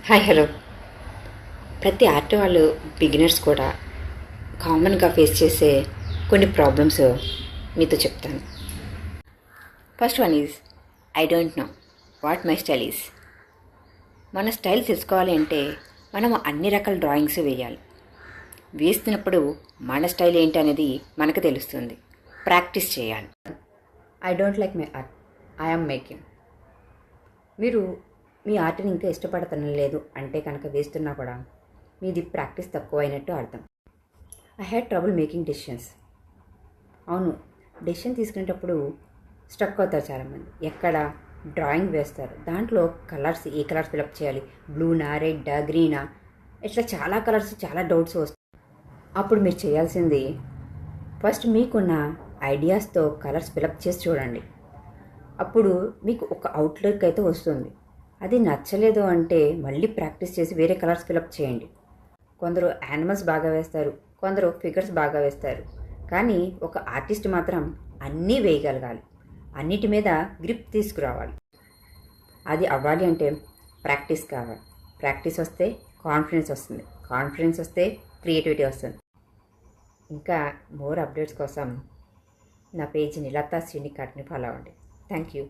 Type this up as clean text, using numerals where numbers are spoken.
Hi hello. ప్రతి art వాళ్ళు beginners కూడా కామన్గా ఫేస్ చేసే కొన్ని ప్రాబ్లమ్స్ మీతో చెప్తాను. First one is I don't know what my style is. మన స్టైల్ తెలుసుకోవాలి అంటే మనం అన్ని రకాల డ్రాయింగ్స్ వేయాలి. వేస్తున్నప్పుడు మన స్టైల్ ఏంటి అనేది మనకు తెలుస్తుంది. ప్రాక్టీస్ చేయాలి. I don't like my art, I am making. మీరు మీ ఆర్ట్ని ఇంకా ఇష్టపడటం లేదు అంటే కనుక వేస్తున్నా కూడా మీది ప్రాక్టీస్ తక్కువ అయినట్టు అర్థం. I had trouble making decisions. అవును, డెసిషన్ తీసుకునేటప్పుడు స్ట్రక్ అవుతారు చాలామంది. ఎక్కడ డ్రాయింగ్ వేస్తారు, దాంట్లో కలర్స్ ఏ కలర్స్ ఫిలప్ చేయాలి, బ్లూనా, రెడ్డా, గ్రీనా, ఇట్లా చాలా కలర్స్, చాలా డౌట్స్ వస్తాయి. అప్పుడు మీరు చేయాల్సింది ఫస్ట్ మీకున్న ఐడియాస్తో కలర్స్ ఫిలప్ చేసి చూడండి. అప్పుడు మీకు ఒక అవుట్లుక్ అయితే వస్తుంది. అది నచ్చలేదు అంటే మళ్ళీ ప్రాక్టీస్ చేసి వేరే కలర్స్ ఫిలప్ చేయండి. కొందరు యానిమల్స్ బాగా వేస్తారు, కొందరు ఫిగర్స్ బాగా వేస్తారు. కానీ ఒక ఆర్టిస్ట్ మాత్రం అన్నీ వేయగలగాలి, అన్నిటి మీద గ్రిప్ తీసుకురావాలి. అది అవ్వాలి అంటే ప్రాక్టీస్ కావాలి. ప్రాక్టీస్ వస్తే కాన్ఫిడెన్స్ వస్తుంది, కాన్ఫిడెన్స్ వస్తే క్రియేటివిటీ వస్తుంది. ఇంకా మోర్ అప్డేట్స్ కోసం నా పేజ్ నిలతా శ్రీనికాట్ని ఫాలో అవ్వండి. Thank you.